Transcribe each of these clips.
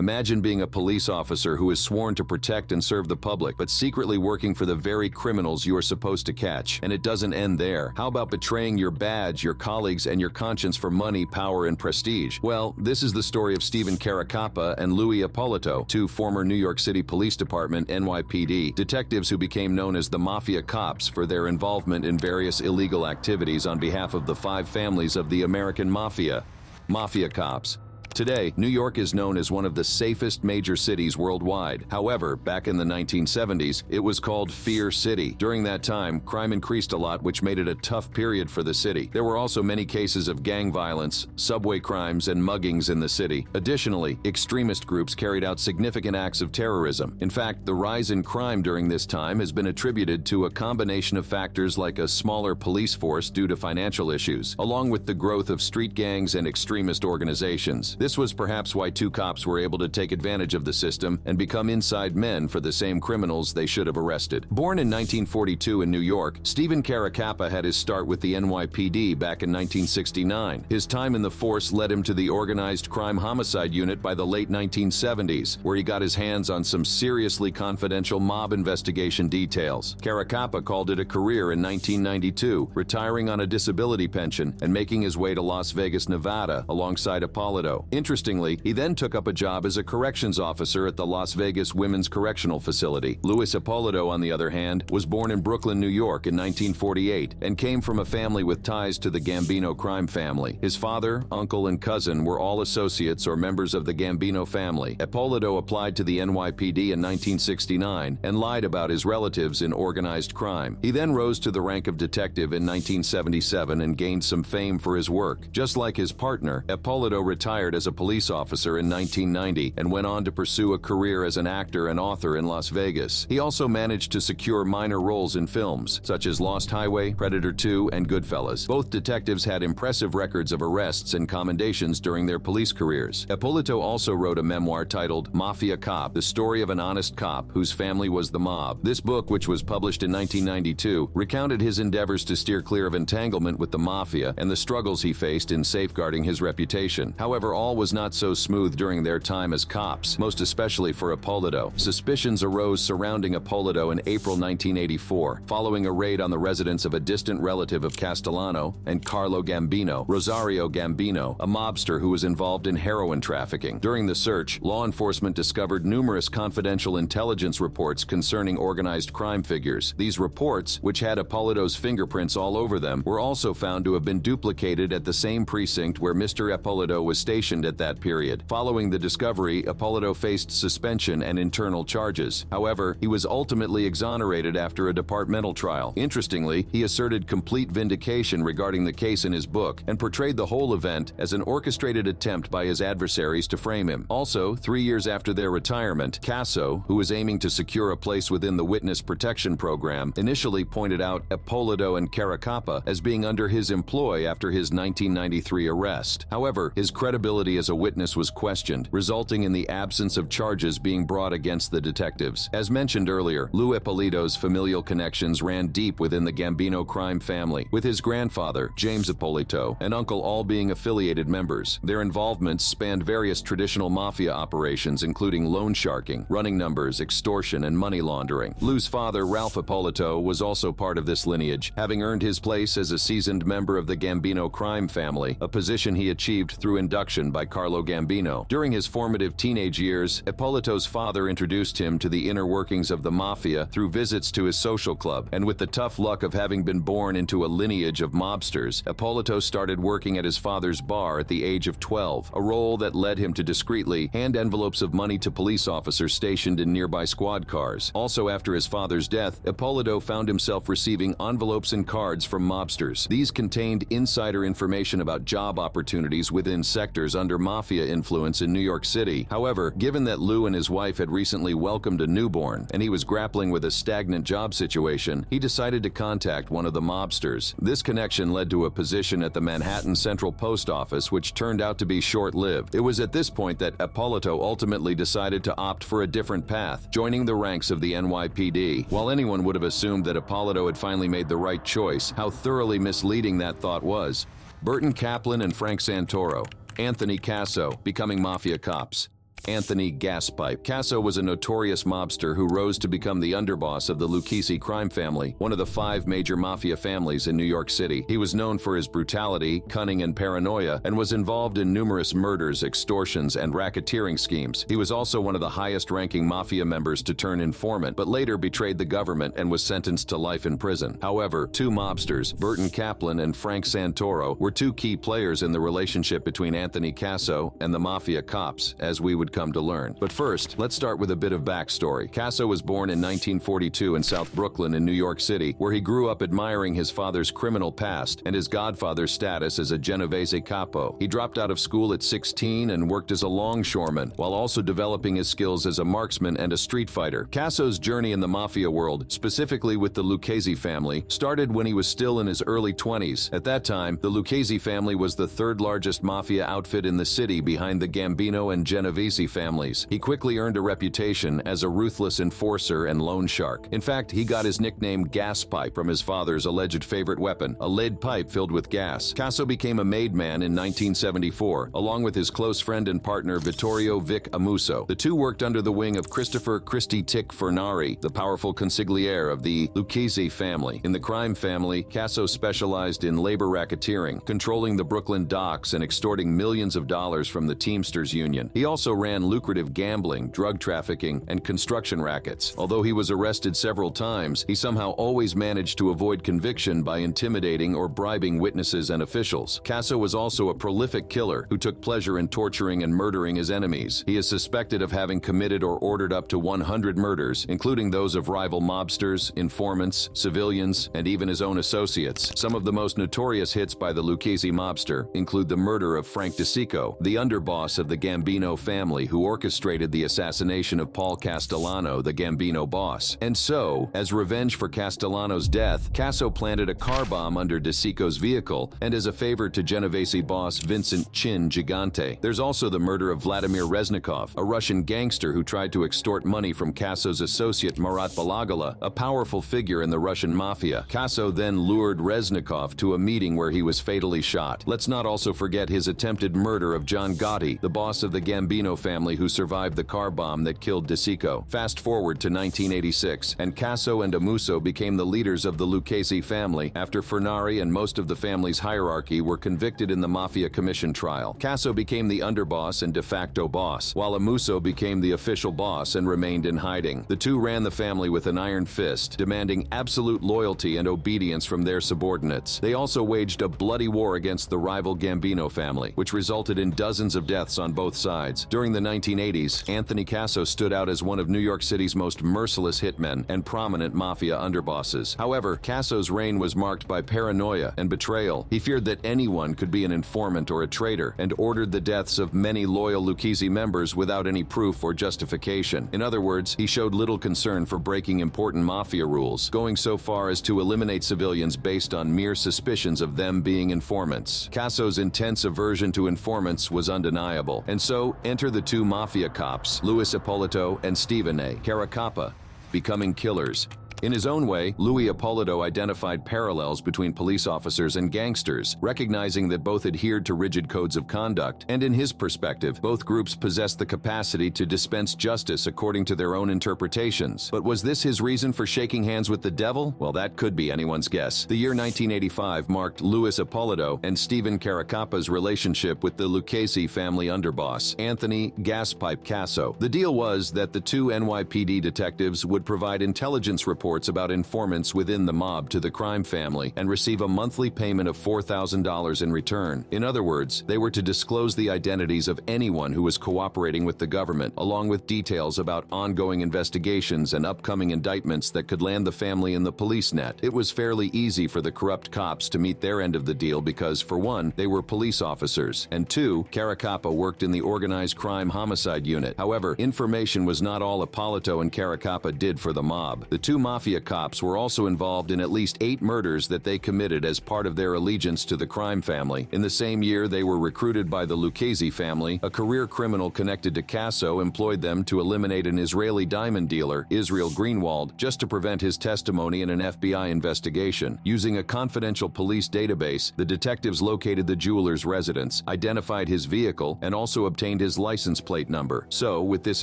Imagine being a police officer who is sworn to protect and serve the public, but secretly working for the very criminals you are supposed to catch. And it doesn't end there. How about betraying your badge, your colleagues, and your conscience for money, power, and prestige? Well, this is the story of Stephen Kakaa and Louis Ippolito, two former New York City Police Department (NYPD) detectives who became known as the Mafia Cops for their involvement in various illegal activities on behalf of the 5 families of the American Mafia. Mafia Cops. Today, New York is known as one of the safest major cities worldwide. However, back in the 1970s, it was called Fear City. During that time, crime increased a lot, which made it a tough period for the city. There were also many cases of gang violence, subway crimes, and muggings in the city. Additionally, extremist groups carried out significant acts of terrorism. In fact, the rise in crime during this time has been attributed to a combination of factors like a smaller police force due to financial issues, along with the growth of street gangs and extremist organizations. This was perhaps why 2 cops were able to take advantage of the system and become inside men for the same criminals they should have arrested. Born in 1942 in New York, Stephen Kakaa had his start with the NYPD back in 1969. His time in the force led him to the Organized Crime Homicide Unit by the late 1970s, where he got his hands on some seriously confidential mob investigation details. Kakaa called it a career in 1992, retiring on a disability pension and making his way to Las Vegas, Nevada, alongside Ippolito. Interestingly, he then took up a job as a corrections officer at the Las Vegas Women's Correctional Facility. Louis Ippolito, on the other hand, was born in Brooklyn, New York in 1948 and came from a family with ties to the Gambino crime family. His father, uncle, and cousin were all associates or members of the Gambino family. Ippolito applied to the NYPD in 1969 and lied about his relatives in organized crime. He then rose to the rank of detective in 1977 and gained some fame for his work. Just like his partner, Ippolito retired as a police officer in 1990 and went on to pursue a career as an actor and author in Las Vegas. He also managed to secure minor roles in films such as Lost Highway, Predator 2, and Goodfellas. Both detectives had impressive records of arrests and commendations during their police careers. Ippolito also wrote a memoir titled Mafia Cop, the story of an honest cop whose family was the mob. This book, which was published in 1992, recounted his endeavors to steer clear of entanglement with the mafia and the struggles he faced in safeguarding his reputation. However, all was not so smooth during their time as cops, most especially for Ippolito. Suspicions arose surrounding Ippolito in April 1984, following a raid on the residence of a distant relative of Castellano and Carlo Gambino, Rosario Gambino, a mobster who was involved in heroin trafficking. During the search, law enforcement discovered numerous confidential intelligence reports concerning organized crime figures. These reports, which had Ippolito's fingerprints all over them, were also found to have been duplicated at the same precinct where Mr. Ippolito was stationed at that period. Following the discovery, Ippolito faced suspension and internal charges. However, he was ultimately exonerated after a departmental trial. Interestingly, he asserted complete vindication regarding the case in his book and portrayed the whole event as an orchestrated attempt by his adversaries to frame him. Also, 3 years after their retirement, Casso, who was aiming to secure a place within the Witness Protection Program, initially pointed out Ippolito and Kakaa as being under his employ after his 1993 arrest. However, his credibility as a witness was questioned, resulting in the absence of charges being brought against the detectives. As mentioned earlier, Lou Ippolito's familial connections ran deep within the Gambino crime family, with his grandfather, James Ippolito, and uncle all being affiliated members. Their involvements spanned various traditional mafia operations, including loan sharking, running numbers, extortion, and money laundering. Lou's father, Ralph Ippolito, was also part of this lineage, having earned his place as a seasoned member of the Gambino crime family, a position he achieved through induction by Carlo Gambino. During his formative teenage years, Ippolito's father introduced him to the inner workings of the mafia through visits to his social club, and with the tough luck of having been born into a lineage of mobsters, Ippolito started working at his father's bar at the age of 12, a role that led him to discreetly hand envelopes of money to police officers stationed in nearby squad cars. Also, after his father's death, Ippolito found himself receiving envelopes and cards from mobsters. These contained insider information about job opportunities within sectors under mafia influence in New York City. However, given that Lou and his wife had recently welcomed a newborn and he was grappling with a stagnant job situation, he decided to contact one of the mobsters. This connection led to a position at the Manhattan Central Post Office, which turned out to be short-lived. It was at this point that Ippolito ultimately decided to opt for a different path, joining the ranks of the NYPD. While anyone would have assumed that Ippolito had finally made the right choice, how thoroughly misleading that thought was. Burton Kaplan and Frank Santoro. Anthony Casso, becoming Mafia Cops. Anthony Gaspipe. Casso was a notorious mobster who rose to become the underboss of the Lucchese crime family, one of the 5 major mafia families in New York City. He was known for his brutality, cunning, and paranoia, and was involved in numerous murders, extortions, and racketeering schemes. He was also one of the highest-ranking mafia members to turn informant, but later betrayed the government and was sentenced to life in prison. However, 2 mobsters, Burton Kaplan and Frank Santoro, were 2 key players in the relationship between Anthony Casso and the mafia cops, as we would come to learn. But first, let's start with a bit of backstory. Casso was born in 1942 in South Brooklyn in New York City, where he grew up admiring his father's criminal past and his godfather's status as a Genovese capo. He dropped out of school at 16 and worked as a longshoreman, while also developing his skills as a marksman and a street fighter. Casso's journey in the mafia world, specifically with the Lucchese family, started when he was still in his early 20s. At that time, the Lucchese family was the 3rd largest mafia outfit in the city behind the Gambino and Genovese families. He quickly earned a reputation as a ruthless enforcer and loan shark. In fact, he got his nickname Gaspipe from his father's alleged favorite weapon, a lead pipe filled with gas. Casso became a made man in 1974, along with his close friend and partner Vittorio Vic Amuso. The two worked under the wing of Christopher Christy Tick Furnari, the powerful consigliere of the Lucchese family. In the crime family, Casso specialized in labor racketeering, controlling the Brooklyn docks and extorting millions of dollars from the Teamsters Union. He also ran lucrative gambling, drug trafficking, and construction rackets. Although he was arrested several times, he somehow always managed to avoid conviction by intimidating or bribing witnesses and officials. Casso was also a prolific killer who took pleasure in torturing and murdering his enemies. He is suspected of having committed or ordered up to 100 murders, including those of rival mobsters, informants, civilians, and even his own associates. Some of the most notorious hits by the Lucchese mobster include the murder of Frank DeSico, the underboss of the Gambino family who orchestrated the assassination of Paul Castellano, the Gambino boss. And so, as revenge for Castellano's death, Casso planted a car bomb under DeSico's vehicle, and as a favor to Genovese boss Vincent Chin Gigante. There's also the murder of Vladimir Reznikov, a Russian gangster who tried to extort money from Casso's associate Marat Balagala, a powerful figure in the Russian mafia. Casso then lured Reznikov to a meeting where he was fatally shot. Let's not also forget his attempted murder of John Gotti, the boss of the Gambino family who survived the car bomb that killed DeSico. Fast forward to 1986, and Casso and Amuso became the leaders of the Lucchese family after Furnari and most of the family's hierarchy were convicted in the Mafia Commission trial. Casso became the underboss and de facto boss, while Amuso became the official boss and remained in hiding. The two ran the family with an iron fist, demanding absolute loyalty and obedience from their subordinates. They also waged a bloody war against the rival Gambino family, which resulted in dozens of deaths on both sides. During the 1980s, Anthony Casso stood out as one of New York City's most merciless hitmen and prominent mafia underbosses. However, Casso's reign was marked by paranoia and betrayal. He feared that anyone could be an informant or a traitor, and ordered the deaths of many loyal Lucchese members without any proof or justification. In other words, he showed little concern for breaking important mafia rules, going so far as to eliminate civilians based on mere suspicions of them being informants. Casso's intense aversion to informants was undeniable, and so enter the two mafia cops, Louis Ippolito and Stephen A. Kakaa, becoming killers. In his own way, Louis Ippolito identified parallels between police officers and gangsters, recognizing that both adhered to rigid codes of conduct, and in his perspective, both groups possessed the capacity to dispense justice according to their own interpretations. But was this his reason for shaking hands with the devil? Well, that could be anyone's guess. The year 1985 marked Louis Ippolito and Stephen Karakaa's relationship with the Lucchese family underboss, Anthony Gaspipe Casso. The deal was that the two NYPD detectives would provide intelligence reports about informants within the mob to the crime family and receive a monthly payment of $4,000 in return. In other words, they were to disclose the identities of anyone who was cooperating with the government, along with details about ongoing investigations and upcoming indictments that could land the family in the police net. It was fairly easy for the corrupt cops to meet their end of the deal because, for one, they were police officers, and two, Kakaa worked in the organized crime homicide unit. However, information was not all Ippolito and Kakaa did for the mob. The two Mafia cops were also involved in at least 8 murders that they committed as part of their allegiance to the crime family. In the same year, they were recruited by the Lucchese family. A career criminal connected to Casso employed them to eliminate an Israeli diamond dealer, Israel Greenwald, just to prevent his testimony in an FBI investigation. Using a confidential police database, the detectives located the jeweler's residence, identified his vehicle, and also obtained his license plate number. So, with this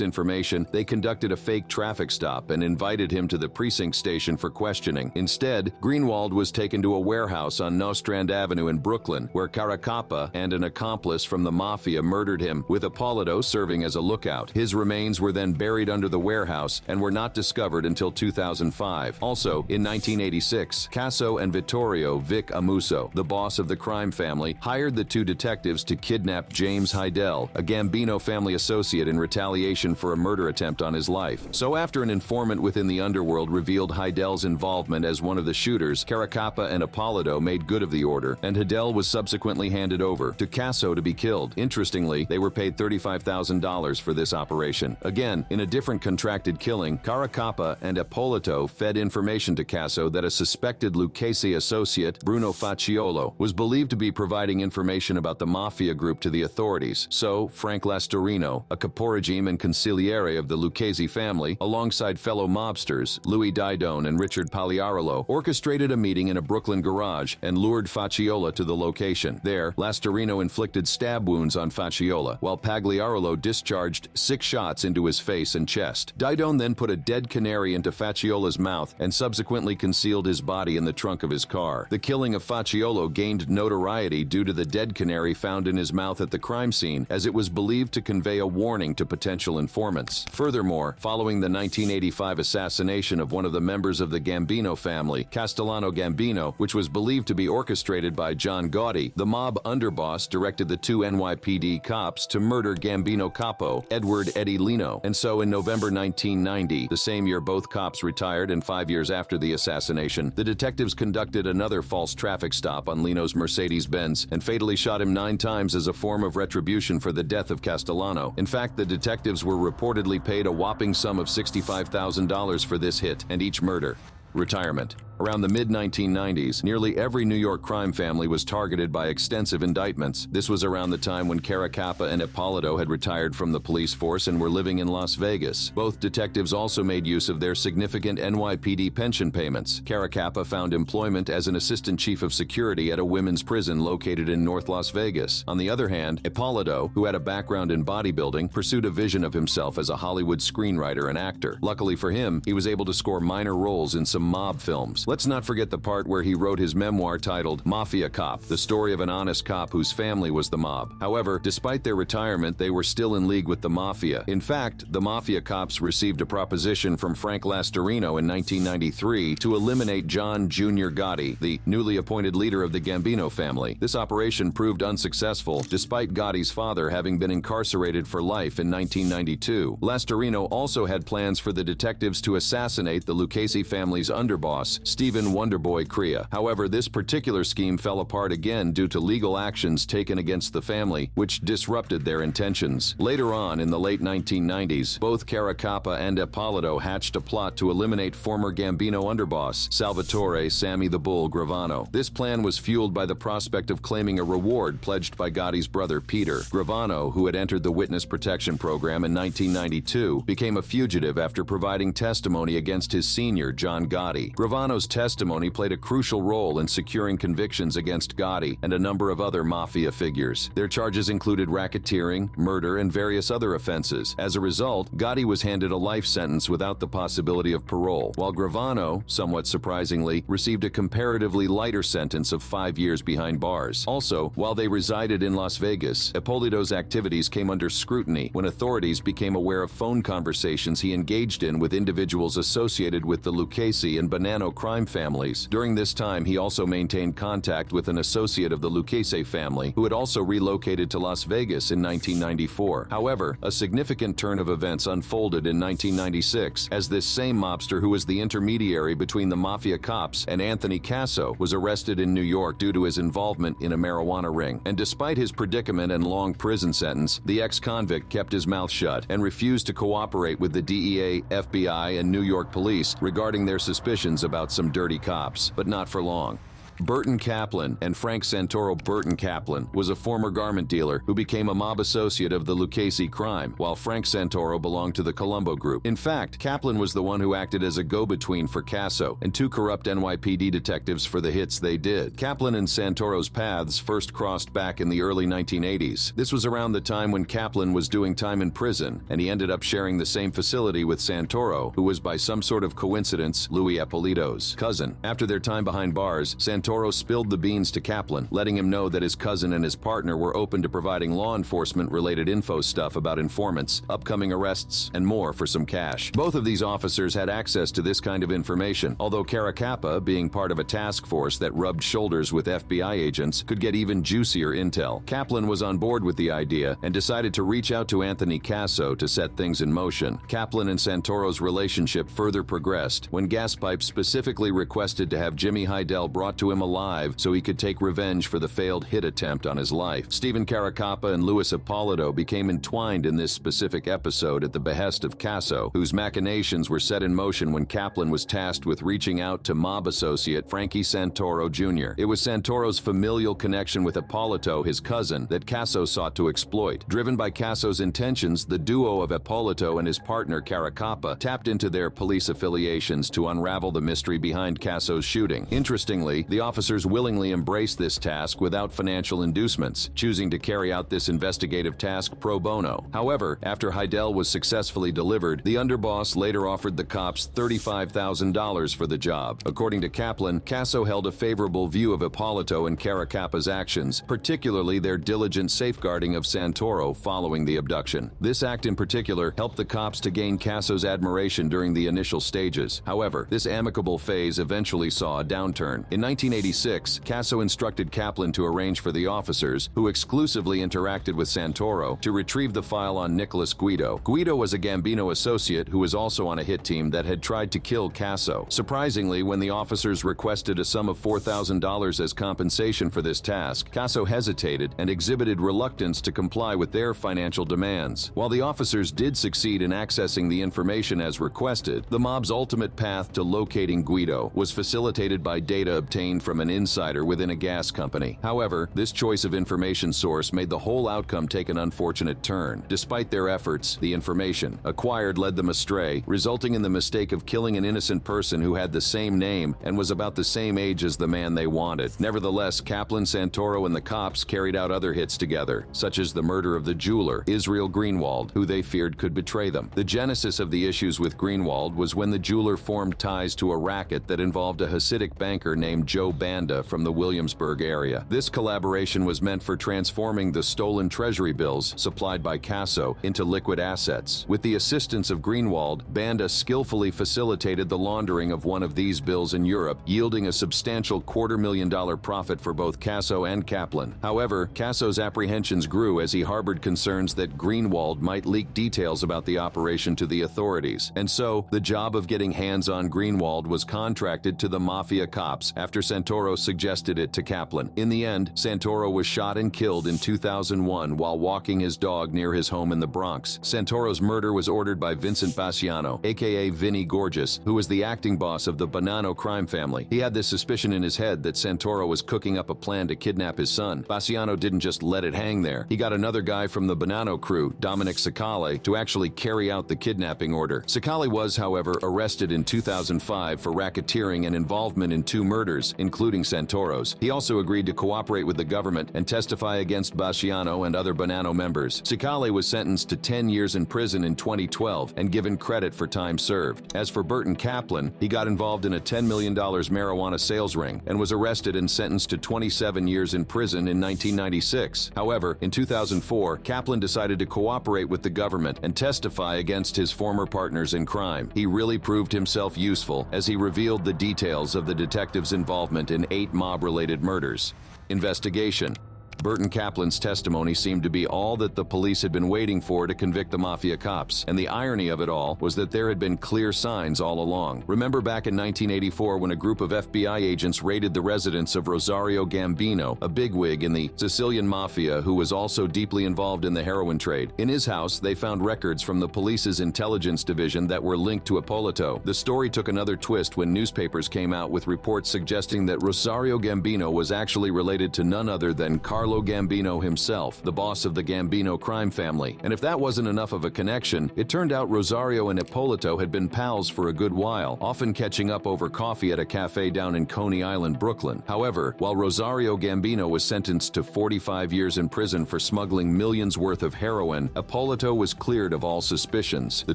information, they conducted a fake traffic stop and invited him to the precinct station for questioning. Instead, Greenwald was taken to a warehouse on Nostrand Avenue in Brooklyn, where Kakaa and an accomplice from the Mafia murdered him, with Ippolito serving as a lookout. His remains were then buried under the warehouse and were not discovered until 2005. Also, in 1986, Casso and Vittorio Vic Amuso, the boss of the crime family, hired the 2 detectives to kidnap James Hydell, a Gambino family associate, in retaliation for a murder attempt on his life. So after an informant within the underworld revealed Hydell's involvement as one of the shooters, Kakaa and Ippolito made good of the order, and Hydell was subsequently handed over to Casso to be killed. Interestingly, they were paid $35,000 for this operation. Again, in a different contracted killing, Kakaa and Ippolito fed information to Casso that a suspected Lucchese associate, Bruno Facciolo, was believed to be providing information about the Mafia group to the authorities. So, Frank Lastorino, a caporegime and consigliere of the Lucchese family, alongside fellow mobsters, Louis Didone and Richard Pagliarolo, orchestrated a meeting in a Brooklyn garage and lured Facciola to the location. There, Lastorino inflicted stab wounds on Facciola, while Pagliarolo discharged 6 shots into his face and chest. Didone then put a dead canary into Facciola's mouth and subsequently concealed his body in the trunk of his car. The killing of Facciolo gained notoriety due to the dead canary found in his mouth at the crime scene, as it was believed to convey a warning to potential informants. Furthermore, following the 1985 assassination of one of the members of the Gambino family, Castellano Gambino, which was believed to be orchestrated by John Gotti, the mob underboss directed the 2 NYPD cops to murder Gambino capo, Edward Eddie Lino. And so in November 1990, the same year both cops retired and 5 years after the assassination, the detectives conducted another false traffic stop on Lino's Mercedes-Benz and fatally shot him 9 times as a form of retribution for the death of Castellano. In fact, the detectives were reportedly paid a whopping sum of $65,000 for this hit and each murder. Retirement. Around the mid-1990s, nearly every New York crime family was targeted by extensive indictments. This was around the time when Kakaa and Ippolito had retired from the police force and were living in Las Vegas. Both detectives also made use of their significant NYPD pension payments. Kakaa found employment as an assistant chief of security at a women's prison located in North Las Vegas. On the other hand, Ippolito, who had a background in bodybuilding, pursued a vision of himself as a Hollywood screenwriter and actor. Luckily for him, he was able to score minor roles in some mob films. Let's not forget the part where he wrote his memoir titled Mafia Cop, the story of an honest cop whose family was the mob. However, despite their retirement, they were still in league with the Mafia. In fact, the Mafia cops received a proposition from Frank Lastorino in 1993 to eliminate John Jr. Gotti, the newly appointed leader of the Gambino family. This operation proved unsuccessful, despite Gotti's father having been incarcerated for life in 1992. Lastorino also had plans for the detectives to assassinate the Lucchese family's underboss, Stephen Wonderboy Crea. However, this particular scheme fell apart again due to legal actions taken against the family, which disrupted their intentions. Later on, in the late 1990s, both Kakaa and Ippolito hatched a plot to eliminate former Gambino underboss, Salvatore "Sammy the Bull" Gravano. This plan was fueled by the prospect of claiming a reward pledged by Gotti's brother Peter. Gravano, who had entered the witness protection program in 1992, became a fugitive after providing testimony against his senior, John Gotti. Gravano's testimony played a crucial role in securing convictions against Gotti and a number of other mafia figures. Their charges included racketeering, murder, and various other offenses. As a result, Gotti was handed a life sentence without the possibility of parole, while Gravano, somewhat surprisingly, received a comparatively lighter sentence of 5 years behind bars. Also, while they resided in Las Vegas, Ippolito's activities came under scrutiny when authorities became aware of phone conversations he engaged in with individuals associated with the Lucchese and Bonanno crime crime families. During this time, he also maintained contact with an associate of the Lucchese family, who had also relocated to Las Vegas in 1994. However, a significant turn of events unfolded in 1996 as this same mobster who was the intermediary between the mafia cops and Anthony Casso was arrested in New York due to his involvement in a marijuana ring. And despite his predicament and long prison sentence, the ex-convict kept his mouth shut and refused to cooperate with the DEA, FBI, and New York police regarding their suspicions about some dirty cops. But not for long. Burton Kaplan and Frank Santoro. Burton Kaplan was a former garment dealer who became a mob associate of the Lucchese crime, while Frank Santoro belonged to the Colombo group. In fact, Kaplan was the one who acted as a go-between for Casso and two corrupt NYPD detectives for the hits they did. Kaplan and Santoro's paths first crossed back in the early 1980s. This was around the time when Kaplan was doing time in prison, and he ended up sharing the same facility with Santoro, who was by some sort of coincidence Louis Ippolito's cousin. After their time behind bars, Santoro spilled the beans to Kaplan, letting him know that his cousin and his partner were open to providing law enforcement-related info stuff about informants, upcoming arrests, and more for some cash. Both of these officers had access to this kind of information, although Kakaa, being part of a task force that rubbed shoulders with FBI agents, could get even juicier intel. Kaplan was on board with the idea and decided to reach out to Anthony Casso to set things in motion. Kaplan and Santoro's relationship further progressed when Gaspipe specifically requested to have Jimmy Heidel brought to him alive so he could take revenge for the failed hit attempt on his life. Stephen Kakaa and Louis Ippolito became entwined in this specific episode at the behest of Casso, whose machinations were set in motion when Kaplan was tasked with reaching out to mob associate Frankie Santoro Jr. It was Santoro's familial connection with Ippolito, his cousin, that Casso sought to exploit. Driven by Casso's intentions, the duo of Ippolito and his partner Kakaa tapped into their police affiliations to unravel the mystery behind Casso's shooting. Interestingly, the officers willingly embraced this task without financial inducements, choosing to carry out this investigative task pro bono. However, after Heidel was successfully delivered, the underboss later offered the cops $35,000 for the job. According to Kaplan, Casso held a favorable view of Ippolito and Karakaa's actions, particularly their diligent safeguarding of Santoro following the abduction. This act in particular helped the cops to gain Casso's admiration during the initial stages. However, this amicable phase eventually saw a downturn. In 1986, Casso instructed Kaplan to arrange for the officers, who exclusively interacted with Santoro, to retrieve the file on Nicholas Guido. Guido was a Gambino associate who was also on a hit team that had tried to kill Casso. Surprisingly, when the officers requested a sum of $4,000 as compensation for this task, Casso hesitated and exhibited reluctance to comply with their financial demands. While the officers did succeed in accessing the information as requested, the mob's ultimate path to locating Guido was facilitated by data obtained from an insider within a gas company. However, this choice of information source made the whole outcome take an unfortunate turn. Despite their efforts, the information acquired led them astray, resulting in the mistake of killing an innocent person who had the same name and was about the same age as the man they wanted. Nevertheless, Kaplan, Santoro, and the cops carried out other hits together, such as the murder of the jeweler, Israel Greenwald, who they feared could betray them. The genesis of the issues with Greenwald was when the jeweler formed ties to a racket that involved a Hasidic banker named Joe Banda from the Williamsburg area. This collaboration was meant for transforming the stolen treasury bills supplied by Casso into liquid assets. With the assistance of Greenwald, Banda skillfully facilitated the laundering of one of these bills in Europe, yielding a substantial $250,000 profit for both Casso and Kaplan. However, Casso's apprehensions grew as he harbored concerns that Greenwald might leak details about the operation to the authorities. And so, the job of getting hands on Greenwald was contracted to the mafia cops after Santoro suggested it to Kaplan. In the end, Santoro was shot and killed in 2001 while walking his dog near his home in the Bronx. Santoro's murder was ordered by Vincent Bassiano, aka Vinny Gorgeous, who was the acting boss of the Bonanno crime family. He had this suspicion in his head that Santoro was cooking up a plan to kidnap his son. Bassiano didn't just let it hang there. He got another guy from the Bonanno crew, Dominic Sicale, to actually carry out the kidnapping order. Sicale was, however, arrested in 2005 for racketeering and involvement in two murders, including including Santoro's. He also agreed to cooperate with the government and testify against Basciano and other Bonanno members. Cicale was sentenced to 10 years in prison in 2012 and given credit for time served. As for Burton Kaplan, he got involved in a $10 million marijuana sales ring and was arrested and sentenced to 27 years in prison in 1996. However, in 2004, Kaplan decided to cooperate with the government and testify against his former partners in crime. He really proved himself useful as he revealed the details of the detectives' involvement in 8 mob-related murders. Investigation. Burton Kaplan's testimony seemed to be all that the police had been waiting for to convict the mafia cops, and the irony of it all was that there had been clear signs all along. Remember back in 1984 when a group of FBI agents raided the residence of Rosario Gambino, a bigwig in the Sicilian mafia who was also deeply involved in the heroin trade. In his house, they found records from the police's intelligence division that were linked to Ippolito. The story took another twist when newspapers came out with reports suggesting that Rosario Gambino was actually related to none other than Carlo Gambino himself, the boss of the Gambino crime family. And if that wasn't enough of a connection, it turned out Rosario and Ippolito had been pals for a good while, often catching up over coffee at a cafe down in Coney Island, Brooklyn. However, while Rosario Gambino was sentenced to 45 years in prison for smuggling millions worth of heroin, Ippolito was cleared of all suspicions. The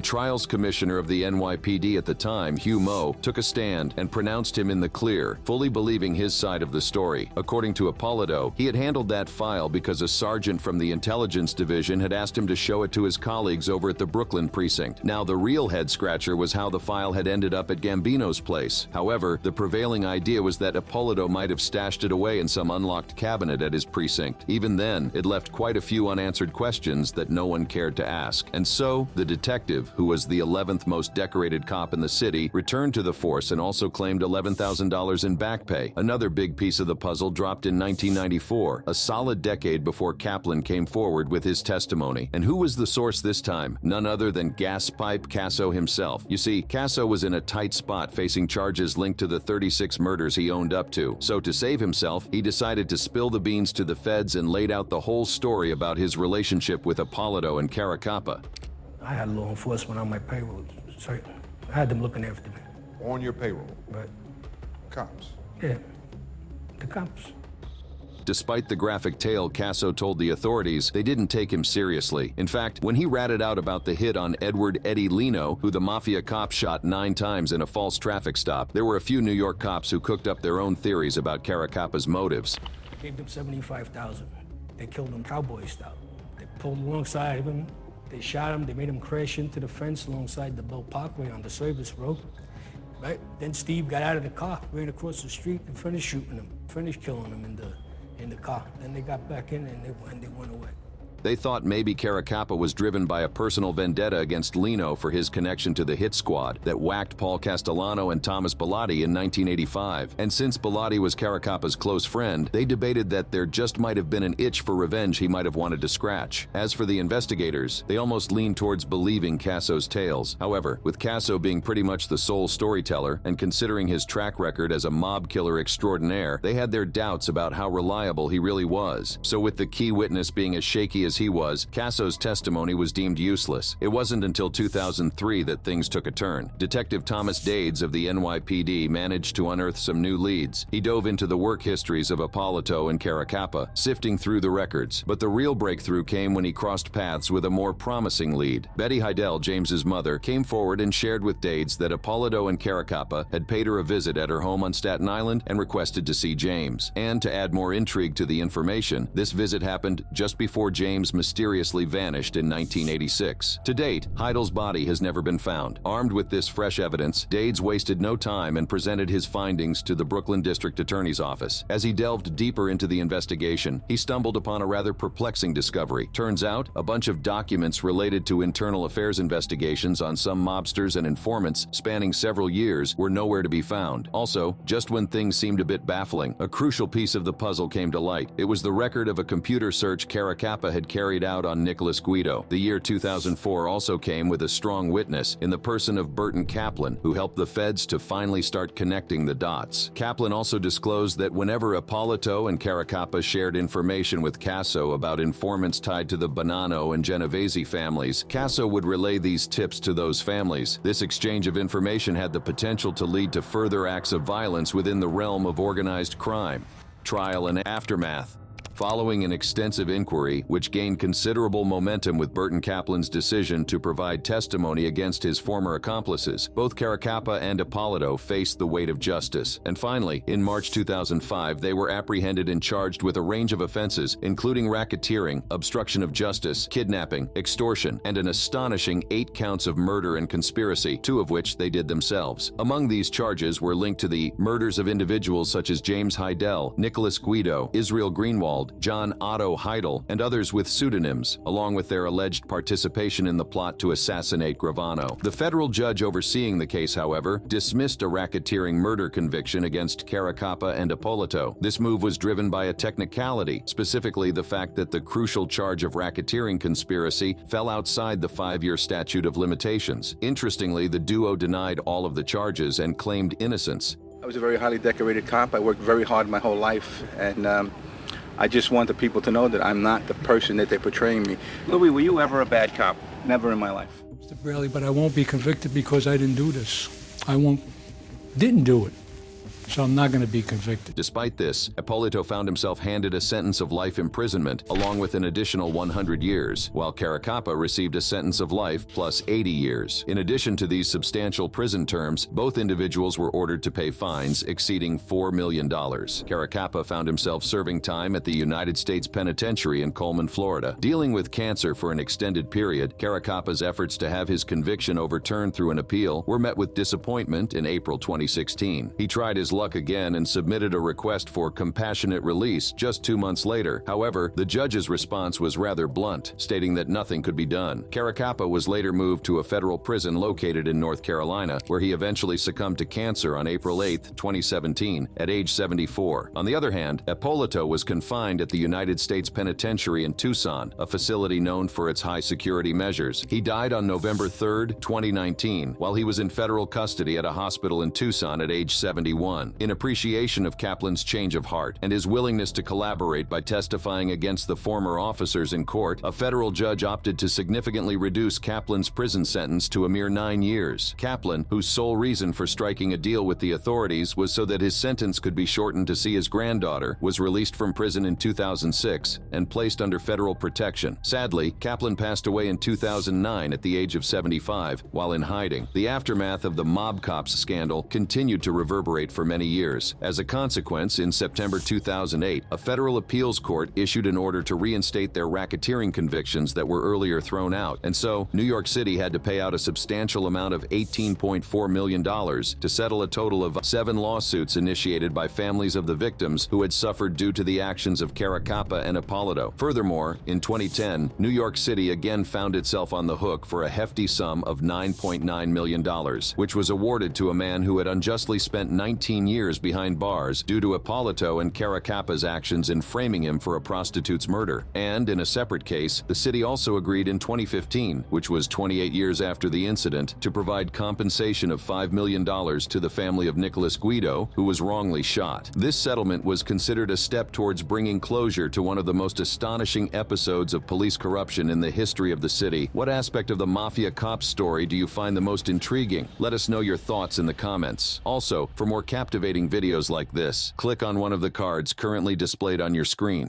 trials commissioner of the NYPD at the time, Hugh Moe, took a stand and pronounced him in the clear, fully believing his side of the story. According to Ippolito, he had handled that file because a sergeant from the intelligence division had asked him to show it to his colleagues over at the Brooklyn precinct. Now, the real head-scratcher was how the file had ended up at Gambino's place. However, the prevailing idea was that Ippolito might have stashed it away in some unlocked cabinet at his precinct. Even then, it left quite a few unanswered questions that no one cared to ask. And so, the detective, who was the 11th most decorated cop in the city, returned to the force and also claimed $11,000 in back pay. Another big piece of the puzzle dropped in 1994, a solid decade before Kaplan came forward with his testimony. And who was the source this time? None other than Gaspipe Casso himself. You see, Casso was in a tight spot facing charges linked to the 36 murders he owned up to. So to save himself, he decided to spill the beans to the feds and laid out the whole story about his relationship with Ippolito and Kakaa. I had law enforcement on my payroll, so I had them looking after me. On your payroll? Right. Cops? Yeah, the cops. Despite the graphic tale Casso told the authorities, they didn't take him seriously. In fact, when he ratted out about the hit on Edward Eddie Lino, who the mafia cop shot 9 times in a false traffic stop, there were a few New York cops who cooked up their own theories about Karakaa's motives. I gave them $75,000. They killed him cowboy style. They pulled alongside of him, they shot him, they made him crash into the fence alongside the Bell Parkway on the service road. Right? Then Steve got out of the car, ran across the street and finished shooting him, finished killing him in the car. Then they got back in and they went away. They thought maybe Kakaa was driven by a personal vendetta against Lino for his connection to the hit squad that whacked Paul Castellano and Thomas Bilotti in 1985. And since Bilotti was Karakaa's close friend, they debated that there just might have been an itch for revenge he might have wanted to scratch. As for the investigators, they almost leaned towards believing Casso's tales. However, with Casso being pretty much the sole storyteller and considering his track record as a mob killer extraordinaire, they had their doubts about how reliable he really was. So with the key witness being as shaky as he was, Casso's testimony was deemed useless. It wasn't until 2003 that things took a turn. Detective Thomas Dades of the NYPD managed to unearth some new leads. He dove into the work histories of Ippolito and Kakaa, sifting through the records. But the real breakthrough came when he crossed paths with a more promising lead. Betty Heidel, James's mother, came forward and shared with Dades that Ippolito and Kakaa had paid her a visit at her home on Staten Island and requested to see James. And to add more intrigue to the information, this visit happened just before James mysteriously vanished in 1986. To date, Heidel's body has never been found. Armed with this fresh evidence, Dades wasted no time and presented his findings to the Brooklyn District Attorney's Office. As he delved deeper into the investigation, he stumbled upon a rather perplexing discovery. Turns out, a bunch of documents related to internal affairs investigations on some mobsters and informants spanning several years were nowhere to be found. Also, just when things seemed a bit baffling, a crucial piece of the puzzle came to light. It was the record of a computer search Kakaa had had carried out on Nicholas Guido. The year 2004 also came with a strong witness in the person of Burton Kaplan, who helped the feds to finally start connecting the dots. Kaplan also disclosed that whenever Ippolito and Kakaa shared information with Casso about informants tied to the Bonanno and Genovese families, Casso would relay these tips to those families. This exchange of information had the potential to lead to further acts of violence within the realm of organized crime. Trial and aftermath. Following an extensive inquiry, which gained considerable momentum with Burton Kaplan's decision to provide testimony against his former accomplices, both Kakaa and Ippolito faced the weight of justice. And finally, in March 2005, they were apprehended and charged with a range of offenses, including racketeering, obstruction of justice, kidnapping, extortion, and an astonishing 8 counts of murder and conspiracy, 2 of which they did themselves. Among these charges were linked to the murders of individuals such as James Heidel, Nicholas Guido, Israel Greenwald, John Otto Heidel, and others with pseudonyms, along with their alleged participation in the plot to assassinate Gravano. The federal judge overseeing the case, however, dismissed a racketeering murder conviction against Kakaa and Ippolito. This move was driven by a technicality, specifically the fact that the crucial charge of racketeering conspiracy fell outside the 5-year statute of limitations. Interestingly, the duo denied all of the charges and claimed innocence. I was a very highly decorated cop. I worked very hard my whole life, and I just want the people to know that I'm not the person that they're portraying me. Louis, were you ever a bad cop? Never in my life. Mr. Braley, but I won't be convicted because I didn't do this. Didn't do it. So I'm not going to be convicted. Despite this, Ippolito found himself handed a sentence of life imprisonment, along with an additional 100 years, while Kakaa received a sentence of life plus 80 years. In addition to these substantial prison terms, both individuals were ordered to pay fines exceeding $4 million. Kakaa found himself serving time at the United States Penitentiary in Coleman, Florida. Dealing with cancer for an extended period, Karakaa's efforts to have his conviction overturned through an appeal were met with disappointment in April 2016. He tried his luck again and submitted a request for compassionate release just 2 months later. However, the judge's response was rather blunt, stating that nothing could be done. Kakaa was later moved to a federal prison located in North Carolina, where he eventually succumbed to cancer on April 8, 2017, at age 74. On the other hand, Ippolito was confined at the United States Penitentiary in Tucson, a facility known for its high security measures. He died on November 3, 2019, while he was in federal custody at a hospital in Tucson at age 71. In appreciation of Kaplan's change of heart and his willingness to collaborate by testifying against the former officers in court, a federal judge opted to significantly reduce Kaplan's prison sentence to a mere 9 years. Kaplan, whose sole reason for striking a deal with the authorities was so that his sentence could be shortened to see his granddaughter, was released from prison in 2006 and placed under federal protection. Sadly, Kaplan passed away in 2009 at the age of 75 while in hiding. The aftermath of the mob cops scandal continued to reverberate for many years. As a consequence, in September 2008, a federal appeals court issued an order to reinstate their racketeering convictions that were earlier thrown out, and so New York City had to pay out a substantial amount of $18.4 million to settle a total of 7 lawsuits initiated by families of the victims who had suffered due to the actions of Kakaa and Ippolito. Furthermore, in 2010, New York City again found itself on the hook for a hefty sum of $9.9 million, which was awarded to a man who had unjustly spent 19 years behind bars due to Ippolito and Karakaa's actions in framing him for a prostitute's murder. And in a separate case, the city also agreed in 2015, which was 28 years after the incident, to provide compensation of $5 million to the family of Nicholas Guido, who was wrongly shot. This settlement was considered a step towards bringing closure to one of the most astonishing episodes of police corruption in the history of the city. What aspect of the Mafia Cops story do you find the most intriguing? Let us know your thoughts in the comments. Also, for more captivating videos like this, click on one of the cards currently displayed on your screen.